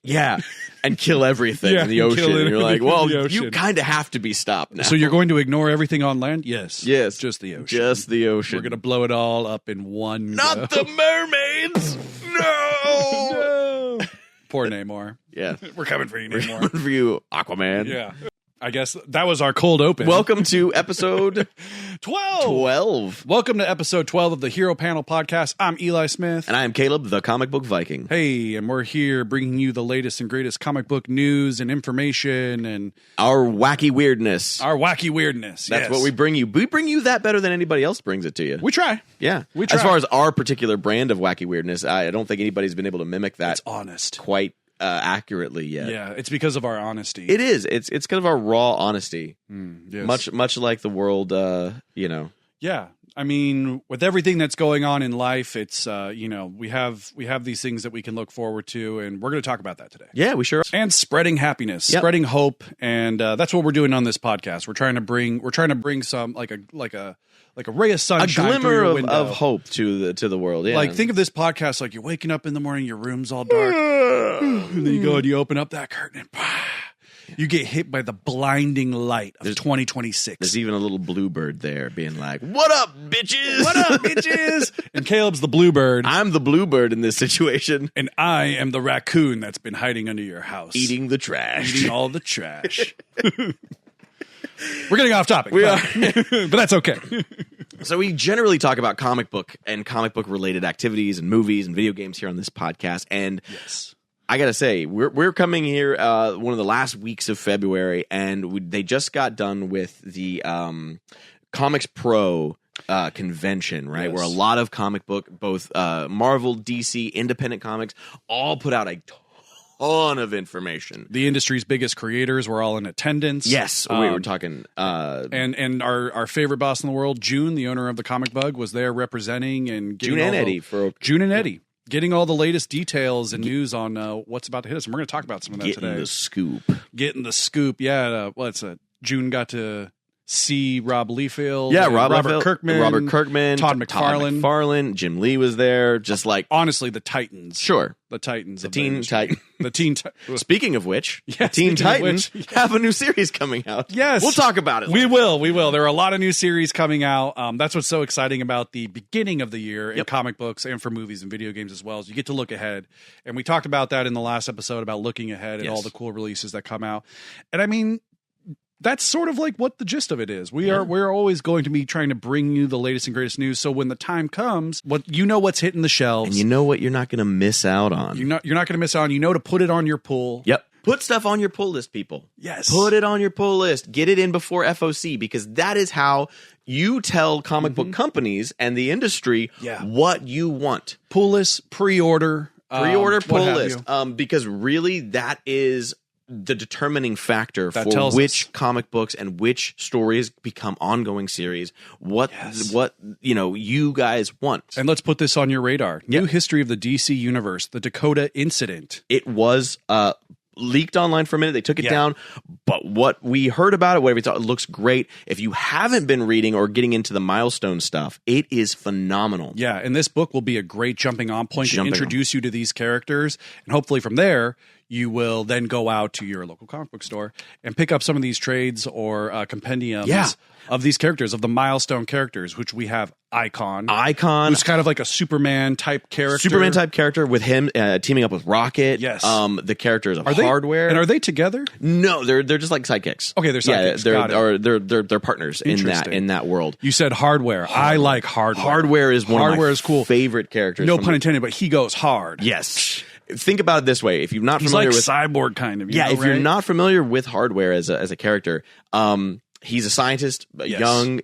Yeah. And kill everything in the ocean. And you're like, well, you kind of have to be stopped now. So you're going to ignore everything on land? Yes. Yes. Just the ocean. Just the ocean. We're going to blow it all up in one Not the mermaids! No! No! Poor Namor. Yeah. We're coming for you, We're Namor. coming for you, Aquaman. Yeah. I guess that was our cold open. Welcome to episode 12. Welcome to episode 12 of the Hero Panel Podcast. I'm Eli Smith. And I am Caleb, the comic book Viking. Hey, and we're here bringing you the latest and greatest comic book news and information and our wacky weirdness. That's what we bring you. We bring you that better than anybody else brings it to you. We try. Yeah. We try. As far as our particular brand of wacky weirdness, I don't think anybody's been able to mimic that. It's honest. Quite accurately yet. Yeah, it's because of our honesty. It is. It's kind of our raw honesty. Yes. Much like the world, Yeah. I mean, with everything that's going on in life, it's we have these things that we can look forward to, and we're going to talk about that today. Yeah, we sure are. And spreading happiness, spreading hope, and that's what we're doing on this podcast. We're trying to bring some like a ray of sunshine, a glimmer of hope to the world. Yeah. Like, think of this podcast like you're waking up in the morning, your room's all dark, and then you go and you open up that curtain and you get hit by the blinding light of 2026. There's even a little bluebird there being like, "What up, bitches? What up, bitches?" And Caleb's the bluebird. I'm the bluebird in this situation. And I am the raccoon that's been hiding under your house. Eating the trash. Eating all the trash. We're getting off topic. We are. But that's okay. So we generally talk about comic book and comic book related activities and movies and video games here on this podcast. And yes. I gotta say, we're coming here one of the last weeks of February, and they just got done with the ComicsPro convention, right? Yes. Where a lot of comic book, both Marvel, DC, independent comics, all put out a ton of information. The industry's biggest creators were all in attendance. Yes, we were talking. And our favorite boss in the world, June, the owner of the Comic Bug, was there representing and June and Eddie June and Eddie. Getting all the latest details and news on what's about to hit us. And we're going to talk about some of that today. Getting the scoop. Yeah. June got to see Rob Liefeld. Yeah, Robert Kirkman. Todd McFarlane. Jim Lee was there. Just like... Honestly, the Titans. Sure. The Titans. The Teen Titans. The Teen Titans. Speaking of which, Teen Titans have a new series coming out. Yes. We'll talk about it later. We will. There are a lot of new series coming out. That's what's so exciting about the beginning of the year in comic books and for movies and video games as well, is you get to look ahead. And we talked about that in the last episode about looking ahead and all the cool releases that come out. And I mean, that's sort of like what the gist of it is. We're always going to be trying to bring you the latest and greatest news. So when the time comes, what's hitting the shelves, and you know what you're not going to miss out on. You're not going to miss out on. You know to put it on your pull. Yep. Put stuff on your pull list, people. Yes. Put it on your pull list. Get it in before FOC, because that is how you tell comic book companies and the industry what you want. Pull list, pre-order pull list. Because really that is the determining factor for which comic books and which stories become ongoing series. What you guys want. And let's put this on your radar. New history of the DC universe, the Dakota incident. It was leaked online for a minute. They took it down, but what we heard about it, whatever we thought, it looks great. If you haven't been reading or getting into the Milestone stuff, it is phenomenal. Yeah, and this book will be a great jumping on point to introduce you to these characters, and hopefully from there you will then go out to your local comic book store and pick up some of these trades or compendiums of these characters, of the Milestone characters, which we have Icon, who's kind of like a Superman type character. With him teaming up with Rocket. Yes. The characters of Hardware. And are they together? No, they're just like sidekicks. Okay, they're sidekicks. Yeah, they're partners in that world. You said Hardware. I like Hardware. Hardware is one of my cool. favorite characters. No pun intended, but he goes hard. Yes. Think about it this way: if you're not familiar with Cyborg, kind of, you're not familiar with Hardware as a character, he's a scientist, young.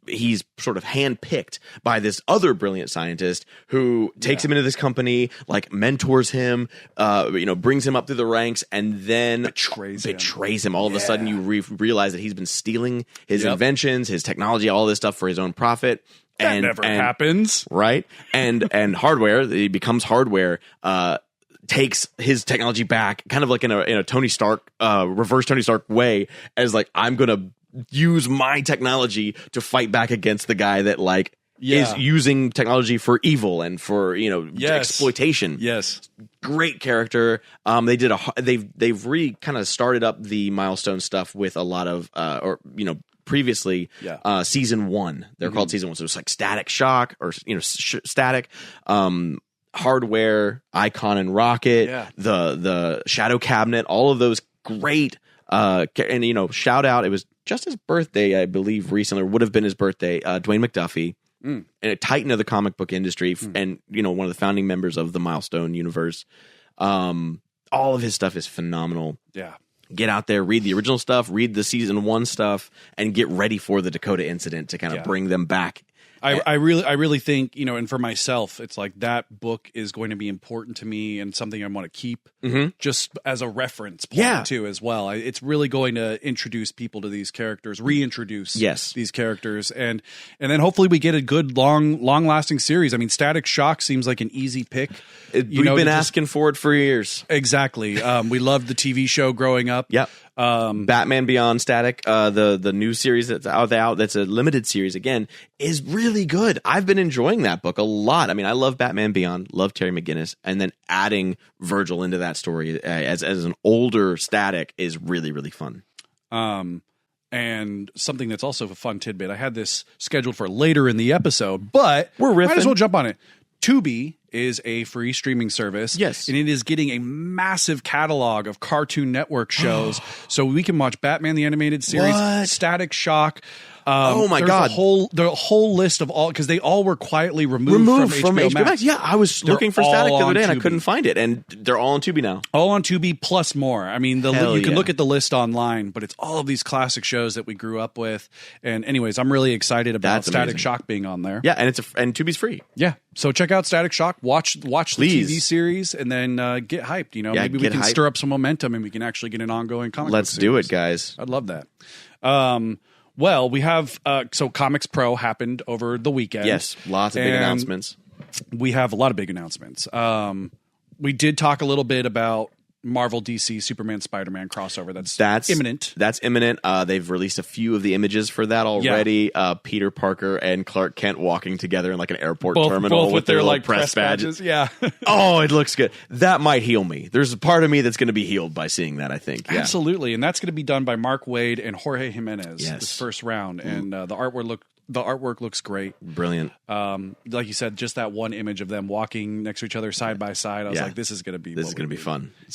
He's sort of handpicked by this other brilliant scientist who takes him into this company, like mentors him, brings him up through the ranks, and then betrays him. All of a sudden, you realize that he's been stealing his inventions, his technology, all this stuff for his own profit. That never happens. Right? And Hardware, he becomes Hardware, takes his technology back, kind of like in a Tony Stark, reverse Tony Stark way, as like, I'm going to use my technology to fight back against the guy that like is using technology for evil and for exploitation. Yes, great character. They've kind of started up the Milestone stuff with a lot of previously season 1. They're called season 1, so it's like Static Shock or Static. Hardware, Icon and Rocket, the Shadow Cabinet, all of those great. And shout out, it was just his birthday, I believe, recently, or would have been his birthday. Dwayne McDuffie, and a titan of the comic book industry, and one of the founding members of the Milestone universe. All of his stuff is phenomenal. Yeah. Get out there, read the original stuff, read the season 1 stuff, and get ready for the Dakota incident to kind of bring them back. I really think, and for myself, it's like that book is going to be important to me and something I want to keep just as a reference point too, as well. It's really going to introduce people to these characters, reintroduce these characters, and then hopefully we get a good, long lasting series. I mean, Static Shock seems like an easy pick. We've been asking for it for years. Exactly. We loved the TV show growing up. Yep. Batman Beyond Static, the new series that's out, that's a limited series again, is really good. I've been enjoying that book a lot. I mean, I love Batman Beyond, love Terry McGinnis, and then adding Virgil into that story as an older Static is really, really fun. And something that's also a fun tidbit. I had this scheduled for later in the episode, but we're riffing. Might as well jump on it. Tubi is a free streaming service. Yes. And it is getting a massive catalog of Cartoon Network shows. So we can watch Batman the Animated Series, Static Shock. Oh my God. The whole list of all, because they all were quietly removed from HBO Max. Yeah, I was looking for Static the other day and I couldn't find it. And they're all on Tubi now. All on Tubi plus more. I mean, you can look at the list online, but it's all of these classic shows that we grew up with. And anyways, I'm really excited about Static Shock being on there. Yeah, and Tubi's free. Yeah. So check out Static Shock, watch the TV series, and then get hyped. Maybe we can stir up some momentum and we can actually get an ongoing comic book Let's do it, guys. I'd love that. Well, we have so ComicsPro happened over the weekend. Yes, lots of big announcements. We have a lot of big announcements. We did talk a little bit about Marvel DC Superman Spider-Man crossover. That's imminent. That's imminent. They've released a few of the images for that already. Yeah. Peter Parker and Clark Kent walking together in like an airport terminal with their like press badges. Yeah. Oh, it looks good. That might heal me. There's a part of me that's going to be healed by seeing that, I think. Yeah. Absolutely. And that's going to be done by Mark Waid and Jorge Jimenez this first round. And the artwork looks great. Brilliant. Like you said, just that one image of them walking next to each other side by side. I was like, this is going to be fun. It's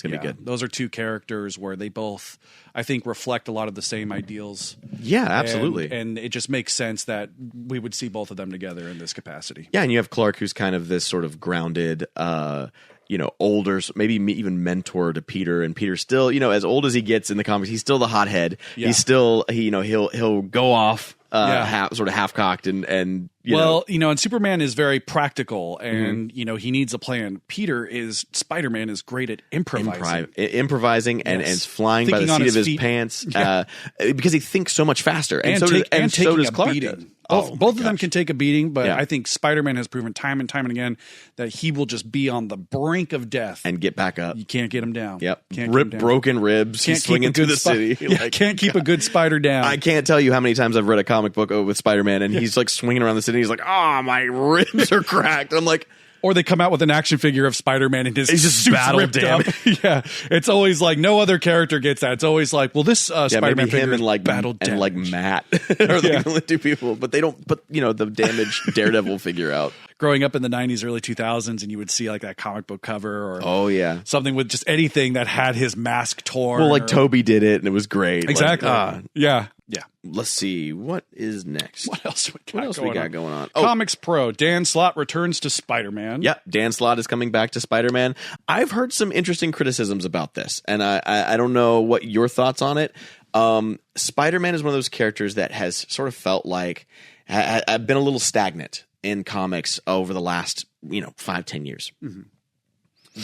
going to be good. Those are two characters where they both, I think, reflect a lot of the same ideals. Yeah, absolutely. And it just makes sense that we would see both of them together in this capacity. Yeah, and you have Clark, who's kind of this sort of grounded, older, maybe even mentor to Peter, and Peter still, as old as he gets in the comics, he's still the hothead. Yeah. He's still, he'll go off. Half cocked and and Superman is very practical and he needs a plan. Spider-Man is great at improvising and flying thinking by the seat of his feet. Pants because he thinks so much faster and so does Clark. Both of them can take a beating, but I think Spider-Man has proven time and time and again that he will just be on the brink of death and get back up. You can't get him down. Yep, broken ribs. He's swinging through the city. Can't keep a good spider down. I can't tell you how many times I've read a comic book with Spider-Man and he's like swinging around the city. He's like, my ribs are cracked. I'm like. Or they come out with an action figure of Spider-Man and his just battle damage. Yeah, it's always like no other character gets that. It's always like, well, this Spider-Man figure him and battle damage. And like Matt are the only two people, but they don't put the damaged Daredevil figure out. Growing up in the 90s, early 2000s, and you would see like that comic book cover or something with just anything that had his mask torn. Well, like Toby did it, and it was great. Exactly. Yeah. Let's see. What is next? What else we got going on? ComicsPro. Dan Slott returns to Spider-Man. Yeah, Dan Slott is coming back to Spider-Man. I've heard some interesting criticisms about this, and I don't know what your thoughts on it. Spider-Man is one of those characters that has sort of felt like I've been a little stagnant in comics over the last 5-10 years. Mm-hmm.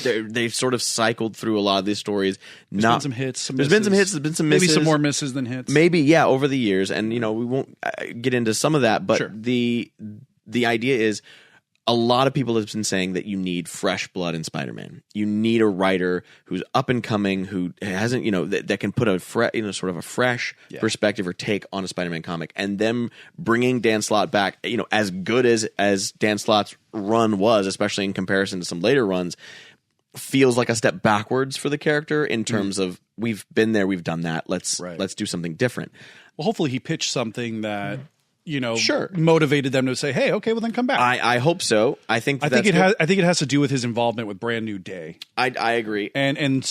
They've sort of cycled through a lot of these stories. There's been some hits. There's been some misses. Maybe some more misses than hits. Maybe, over the years. And, we won't get into some of that. But the idea is a lot of people have been saying that you need fresh blood in Spider-Man. You need a writer who's up and coming, who hasn't, that can put a sort of a fresh perspective or take on a Spider-Man comic. And them bringing Dan Slott back, as good as Dan Slott's run was, especially in comparison to some later runs, feels like a step backwards for the character in terms of we've been there, we've done that. Let's do something different. Well, hopefully he pitched something that sure, motivated them to say, "Hey, okay, well then come back." I hope so. I think it has to do with his involvement with Brand New Day. I agree, and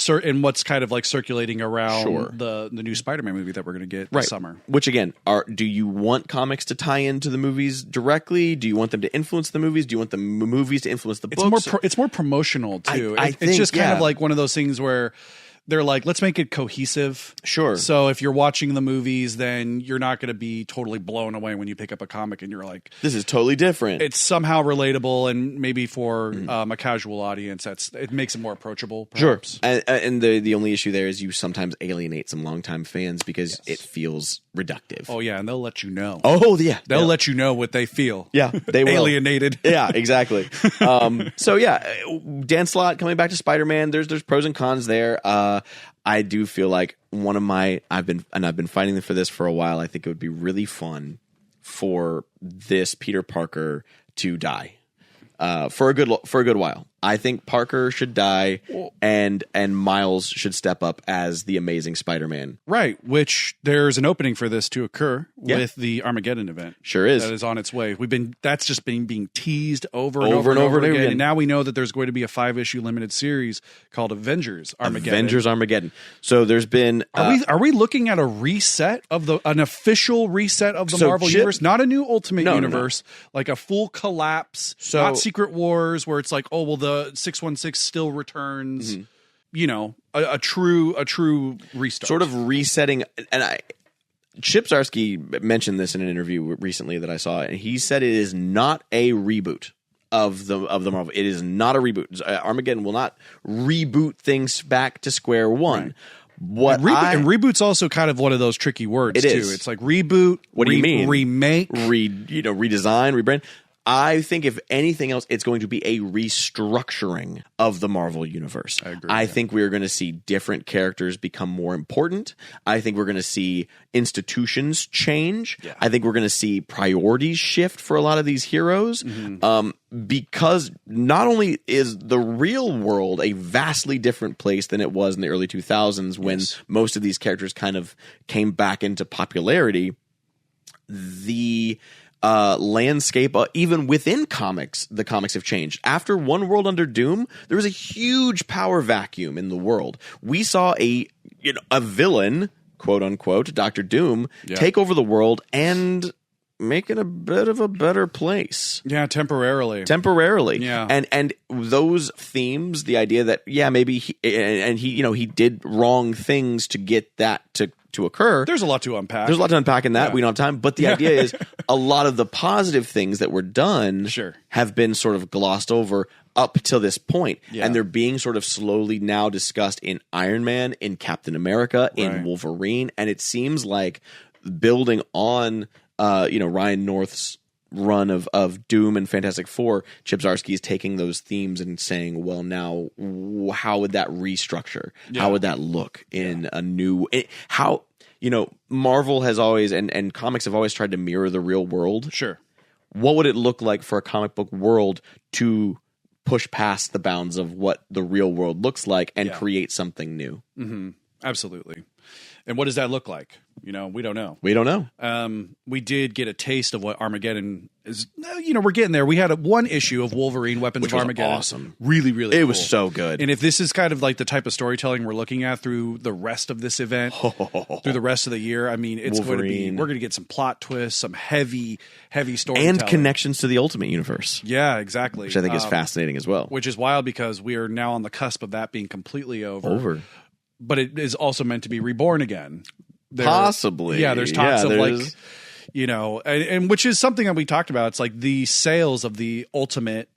what's kind of like circulating around the new Spider-Man movie that we're going to get this summer. Which again, do you want comics to tie into the movies directly? Do you want them to influence the movies? Do you want the movies to influence the books? It's more promotional too. It's just kind of like one of those things where they're like, let's make it cohesive. Sure. So if you're watching the movies, then you're not going to be totally blown away when you pick up a comic and you're like, this is totally different. It's somehow relatable, and maybe for a casual audience, it makes it more approachable. Perhaps. Sure. And the only issue there is you sometimes alienate some longtime fans because it feels reductive. Oh yeah, and they'll let you know. Oh yeah, they'll let you know what they feel. Yeah, they will. Alienated. Yeah, exactly. So yeah, Dan Slott coming back to Spider-Man. There's pros and cons there. I do feel like I've been fighting for this for a while. I think it would be really fun for this Peter Parker to die for a good while. I think Parker should die, and Miles should step up as the Amazing Spider-Man. Right, which there's an opening for this to occur with the Armageddon event. Sure is. That is on its way. That's just been being teased over and over again. And now we know that there's going to be a 5-issue limited series called Avengers Armageddon. So there's been are we looking at a reset of an official reset of the Marvel universe, not a new Ultimate Universe, like a full collapse, not Secret Wars where it's like, oh well, the 616 still returns, a true restart, sort of resetting. And Chip Zdarsky mentioned this in an interview recently that I saw, and he said it is not a reboot of the Marvel. It is not a reboot. Armageddon will not reboot things back to square one. Right. And reboot's also kind of one of those tricky words too. It's like reboot. What do you mean? Remake, redesign, rebrand. I think if anything else, it's going to be a restructuring of the Marvel universe. I agree. I think we're going to see different characters become more important. I think we're going to see institutions change. Yeah. I think we're going to see priorities shift for a lot of these heroes. Because not only is the real world a vastly different place than it was in the early 2000s when most of these characters kind of came back into popularity, the landscape, even within comics, the comics have changed. After One World Under Doom, there was a huge power vacuum in the world. We saw a villain, quote unquote, Dr. Doom, take over the world and make it a bit of a better place. Yeah, temporarily. Yeah. And those themes, the idea that maybe he did wrong things to get that to occur. There's a lot to unpack. There's a lot to unpack in that. We don't have time. But the idea is a lot of the positive things that were done have been sort of glossed over up till this point. And they're being sort of slowly now discussed in Iron Man, in Captain America, in Wolverine. And it seems like building on Ryan North's run of Doom and Fantastic Four, Chip Zdarsky is taking those themes and saying, well, now how would that restructure? How would that look in a new Marvel has always and comics have always tried to mirror the real world. Sure. What would it look like for a comic book world to push past the bounds of what the real world looks like and create something new? Mm-hmm. Absolutely. And what does that look like? We don't know. We don't know. We did get a taste of what Armageddon is. We're getting there. We had one issue of Wolverine Weapons of Armageddon. Awesome. Really, really It cool. was so good. And if this is kind of like the type of storytelling we're looking at through the rest of this event, through the rest of the year, I mean, it's we're going to get some plot twists, some heavy storytelling. And connections to the Ultimate Universe. Yeah, exactly. Which I think is fascinating as well. Which is wild because we are now on the cusp of that being completely over. But it is also meant to be reborn again. Possibly. Yeah, there's talks of and which is something that we talked about. It's like the sales of the Ultimate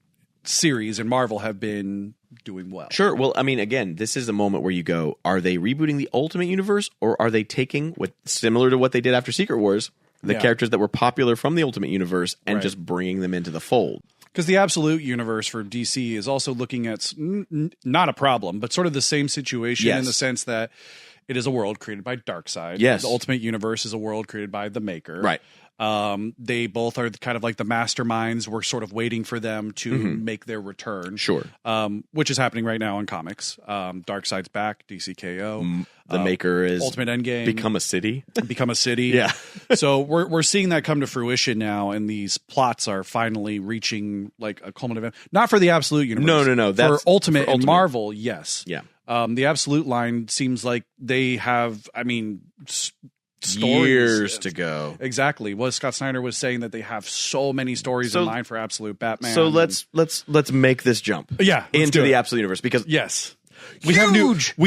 series in Marvel have been doing well. Sure. Well, I mean, again, this is a moment where you go, are they rebooting the Ultimate Universe or are they taking similar to what they did after Secret Wars, the characters that were popular from the Ultimate Universe and just bringing them into the fold? Because the Absolute universe for DC is also looking at not a problem, but sort of the same situation in the sense that it is a world created by Darkseid. Yes. The Ultimate Universe is a world created by the Maker. Right. They both are kind of like the masterminds. We're sort of waiting for them to make their return. Sure. Which is happening right now in comics. Darkseid's back, DCKO. The Maker is Ultimate Endgame. Become a city. Yeah. So we're seeing that come to fruition now, and these plots are finally reaching like a culminative. Not for the Absolute universe. No. For Ultimate and Marvel, yes. Yeah. The Absolute line seems like they have, stories. Years to go. Exactly. Well, Scott Snyder was saying that they have so many stories in mind for Absolute Batman. So let's make this jump. Into the Absolute universe, because we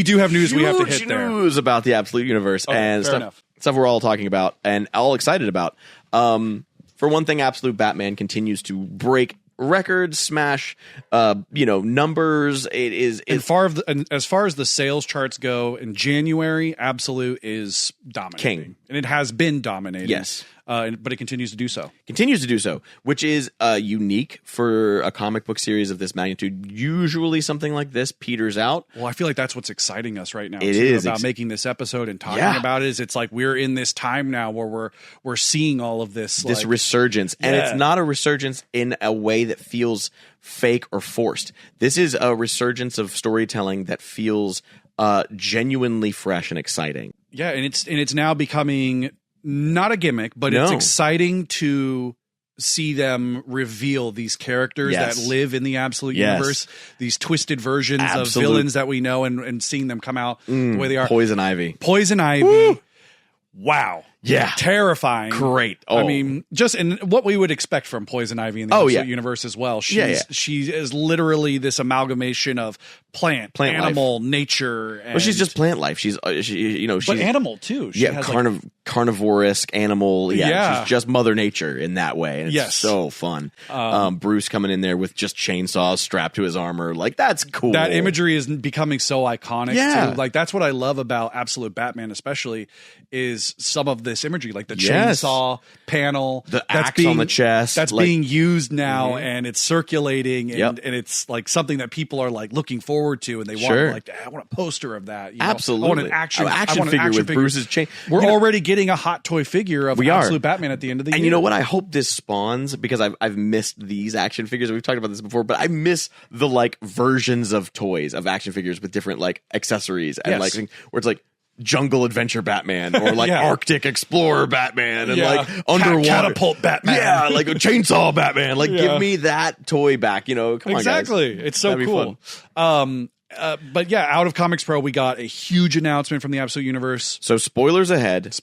do have news we have to hit there. News about the Absolute universe and stuff we're all talking about and all excited about. For one thing, Absolute Batman continues to break records, smash numbers. It is as far as the sales charts go, in January Absolute is dominating. King. And it has been dominating. Yes. But it continues to do so. Which is unique for a comic book series of this magnitude. Usually something like this peters out. Well, I feel like that's what's exciting us right now. It is about making this episode and talking about it. It's like we're in this time now where we're seeing all of this resurgence. And it's not a resurgence in a way that feels fake or forced. This is a resurgence of storytelling that feels genuinely fresh and exciting. Yeah, and it's now becoming not a gimmick, but it's exciting to see them reveal these characters that live in the Absolute universe, these twisted versions of villains that we know, and seeing them come out the way they are. Poison Ivy. Woo! Wow. Yeah. Terrifying. Great. I mean, just in what we would expect from Poison Ivy in the Absolute universe as well. She is literally this amalgamation of plant animal, life. Nature. And she's just plant life. She's but animal too. She has carnivorous animal. She's just Mother Nature in that way. And it's so fun. Bruce coming in there with just chainsaws strapped to his armor. Like, that's cool. That imagery is becoming so iconic too. Like, that's what I love about Absolute Batman, especially, is some of this imagery, like the chainsaw panel, the axe on the chest, that's being used now, and it's circulating, and it's like something that people are like looking forward to, and they want I want a poster of that. Absolutely, I want an action figure with figure. Bruce's chain. We're already getting a hot toy figure of Absolute Batman at the end of the year. And you know what? I hope this spawns, because I've missed these action figures. We've talked about this before, but I miss the like versions of toys of action figures with different like accessories and like where it's like Jungle Adventure Batman or like Arctic Explorer Batman and like underwater catapult Batman. like a chainsaw Batman. Like give me that toy back. Come on, guys. Exactly. It's so cool. But out of ComicsPro, we got a huge announcement from the Absolute Universe. So spoilers ahead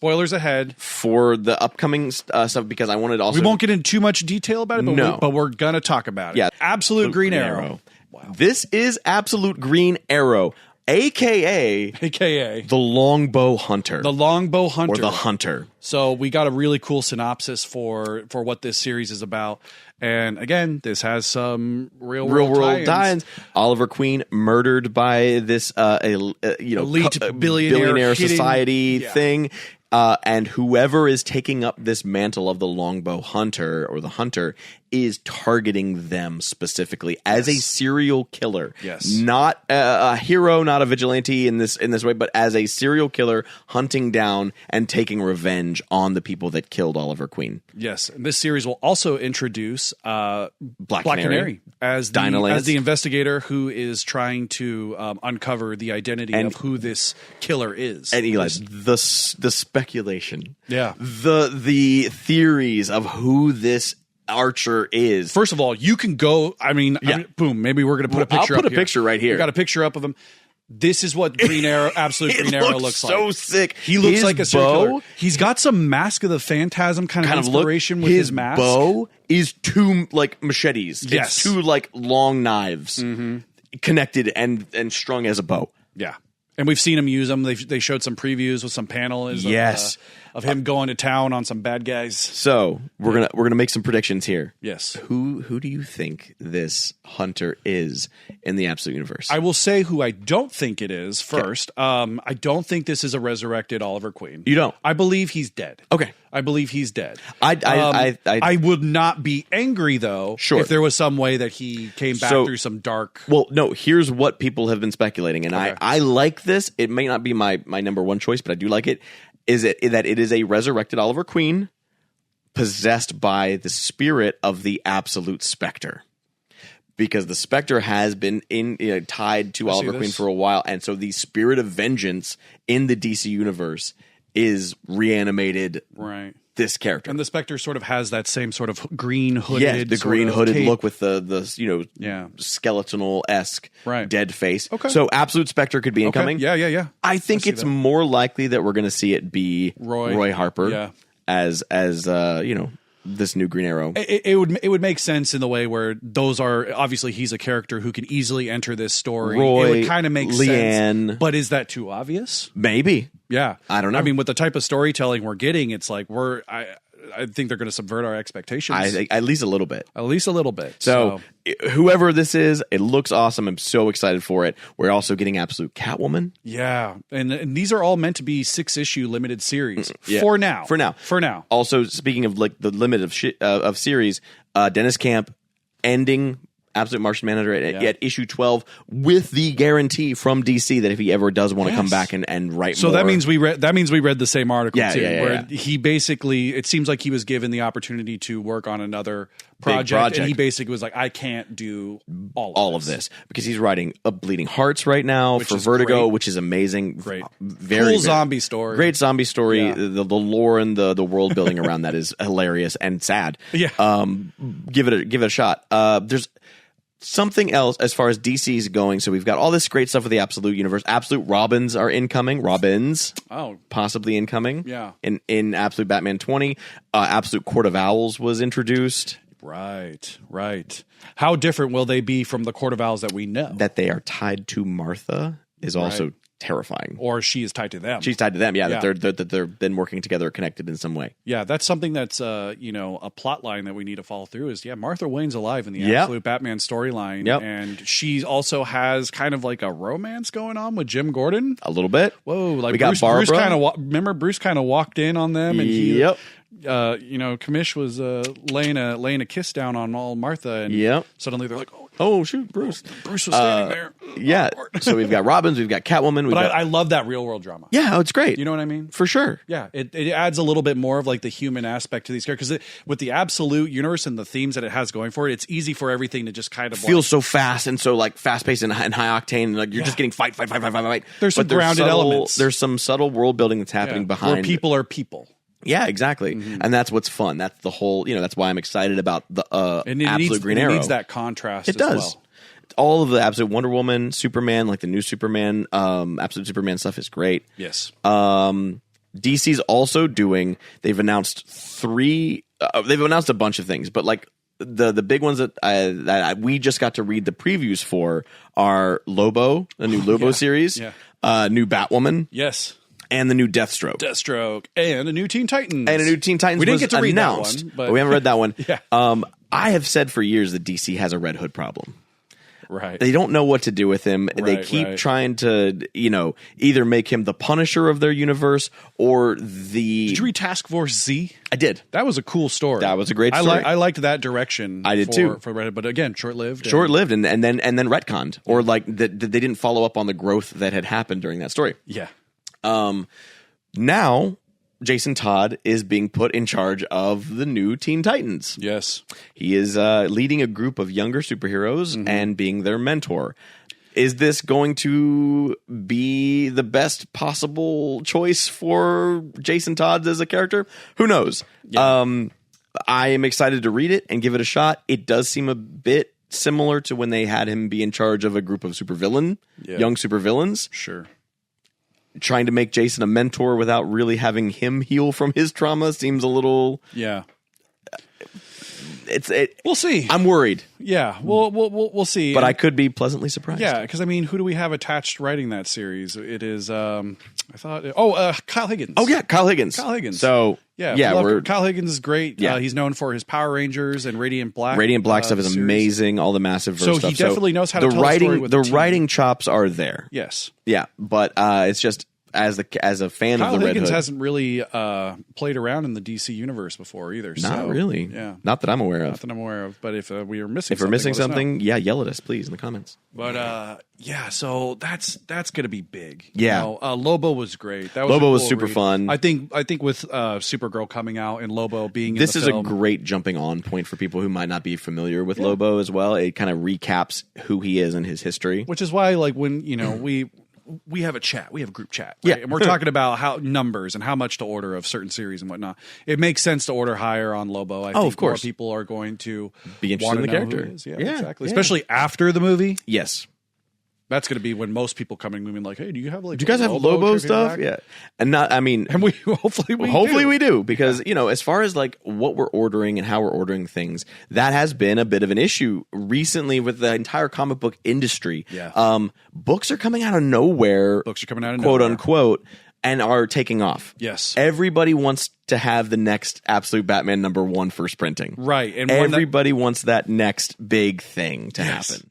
for the upcoming stuff, because I wanted also. We won't get into too much detail about it, but we're gonna talk about it. Yeah, Absolute Green Arrow. Wow. This is Absolute Green Arrow. AKA the Longbow Hunter. The Longbow Hunter. Or the Hunter. So we got a really cool synopsis for what this series is about. And again, this has some real world tie-ins. Oliver Queen murdered by this elite billionaire society thing. And whoever is taking up this mantle of the Longbow Hunter or the Hunter is targeting them specifically as a serial killer. Yes. Not a hero, not a vigilante in this way, but as a serial killer hunting down and taking revenge on the people that killed Oliver Queen. Yes. And this series will also introduce Black Canary as the investigator who is trying to uncover the identity of who this killer is. And Eli, the speculation. Yeah. The theories of who this Archer is. First of all, you can go. I mean, boom. Maybe we're going to put a picture. I'll put a picture right here. We got a picture up of him. This is what Green Arrow, Absolute Green Arrow looks like. So sick. He looks like a serial killer. He's got some Mask of the Phantasm kind of inspiration with his mask. His bow is two like machetes. Yes. It's two like long knives connected and strung as a bow. Yeah. And we've seen him use them. They showed some previews with some panels of him going to town on some bad guys. So we're gonna make some predictions here. Yes. Who do you think this Hunter is in the Absolute Universe? I will say who I don't think it is first. I don't think this is a resurrected Oliver Queen. You don't? I believe he's dead. Okay. I believe he's dead. I would not be angry, though, if there was some way that he came back through some dark... Well, no, here's what people have been speculating, and I like this. It may not be my number one choice, but I do like it. That it is a resurrected Oliver Queen possessed by the spirit of the Absolute Spectre. Because the Spectre has been tied to Oliver Queen for a while, and so the spirit of vengeance in the DC universe is reanimated this character. And the Spectre sort of has that same sort of green hooded the green hooded look with the skeletonal-esque dead face. Okay. So Absolute Spectre could be incoming. Yeah. I think it's more likely that we're going to see it be Roy Harper as this new Green Arrow. It would make sense in the way where those are obviously he's a character who can easily enter this story. Roy, it would kind of make Leanne. sense. But is that too obvious? Maybe. Yeah. I don't know. I mean, with the type of storytelling we're getting, it's like I think they're going to subvert our expectations. At least a little bit. At least a little bit. So whoever this is, it looks awesome. I'm so excited for it. We're also getting Absolute Catwoman. Yeah. And these are all meant to be 6-issue limited series for now. For now. Also, speaking of like the limit of series, Dennis Camp ending Absolute Martian Manhunter at issue 12 with the guarantee from DC that if he ever does want to come back and write more. So that means we read the same article too. Where he basically, it seems like he was given the opportunity to work on another project. And he basically was like, I can't do all of this because he's writing Bleeding Hearts right now for Vertigo, which is amazing. Great. Very cool zombie story. Great zombie story. Yeah. The lore and the world building around that is hilarious and sad. Yeah. Give it a shot. There's something else as far as DC's going. So we've got all this great stuff with the Absolute universe. Absolute Robins are incoming. Possibly incoming. Yeah. In Absolute Batman 20. Absolute Court of Owls was introduced. Right. How different will they be from the Court of Owls that we know? That they are tied to Martha is also terrifying. Or she is tied to them. She's tied to them, that they've been working together, connected in some way. Yeah, that's something that's a plot line that we need to follow through is, Martha Wayne's alive in the Absolute Batman storyline. Yep. And she also has kind of like a romance going on with Jim Gordon. A little bit. Whoa, like we got Barbara. Remember Bruce kind of walked in on them and Kamish was laying a kiss down on all Martha and suddenly they're like, oh shoot, Bruce was standing there. Yeah. So we've got Robins, we've got Catwoman. I love that real world drama. Yeah, it's great. You know what I mean? For sure. Yeah, it adds a little bit more of like the human aspect to these characters. Because with the Absolute universe and the themes that it has going for it, it's easy for everything to just kind of feel so fast and so like fast paced and high octane. And like you're just getting fight. There's some grounded elements. There's some subtle world building that's happening behind. Where people are people. Yeah, exactly. Mm-hmm. And that's what's fun. That's the whole, that's why I'm excited about the Absolute Green Arrow. It needs that contrast it does. Well. All of the Absolute Wonder Woman, Superman, like the new Superman, Absolute Superman stuff is great. Yes. DC's also they've announced they've announced a bunch of things, but like the big ones that we just got to read the previews for are Lobo, the new Lobo series, new Batwoman. Yes. And the new Deathstroke. And a new Teen Titans. We didn't get to read that one. But we haven't read that one. I have said for years that DC has a Red Hood problem. Right. They don't know what to do with him. They keep trying to, either make him the Punisher of their universe or the... Did you read Task Force Z? I did. That was a cool story. That was a great story. I liked that direction. I did too. For Reddit, but again, short-lived. Short-lived and then retconned. Or like they didn't follow up on the growth that had happened during that story. Yeah. Now Jason Todd is being put in charge of the new Teen Titans. Yes. He is leading a group of younger superheroes and being their mentor. Is this going to be the best possible choice for Jason Todd as a character? Who knows? Yeah. I am excited to read it and give it a shot. It does seem a bit similar to when they had him be in charge of a group of young supervillains. Sure. Trying to make Jason a mentor without really having him heal from his trauma seems a little... Yeah. We'll see. I'm worried. Yeah, we'll see. But I could be pleasantly surprised. Yeah, because I mean, who do we have attached writing that series? It is Kyle Higgins. Oh yeah, Kyle Higgins. So Kyle Higgins is great. Yeah. He's known for his Power Rangers and Radiant Black. Radiant Black stuff is series. Amazing. All the massive stuff. He definitely knows how to tell a story with the writing chops are there. Yes. Yeah, but it's just as a fan Kyle of the Red Higgins Hood. hasn't really played around in the DC universe before either. Not really. Yeah. Not that I'm aware of. Not that I'm aware of. But if we are missing, If we're missing something, yeah, yell at us, please, in the comments. But yeah, so that's going to be big. Yeah. You know, Lobo was great. That was Lobo a was cool super read. fun. I think with Supergirl coming out and Lobo being in This the is film, a great jumping on point for people who might not be familiar with Lobo as well. It kind of recaps who he is and his history. which is why, like, when we have a chat, we have a group chat, right? Yeah. And we're talking about how numbers and how much to order of certain series and whatnot. It makes sense to order higher on Lobo. I think of course. more people are going to Be interested want in to the know who character. he is. Yeah, Yeah, exactly. yeah. Especially after the movie. Yes. That's going to be when most people come in moving like, hey, do you have like? Do you guys have Lobo stuff? trivia Yeah. And not, I mean, And we hopefully we do because, you know, as far as like what we're ordering and how we're ordering things, that has been a bit of an issue recently with the entire comic book industry. Yeah. Books are coming out of nowhere. Books are coming out of quote nowhere. unquote, and are taking off. Yes. Everybody wants to have the next Absolute Batman #1 first printing. Right. And everybody wants that next big thing to happen.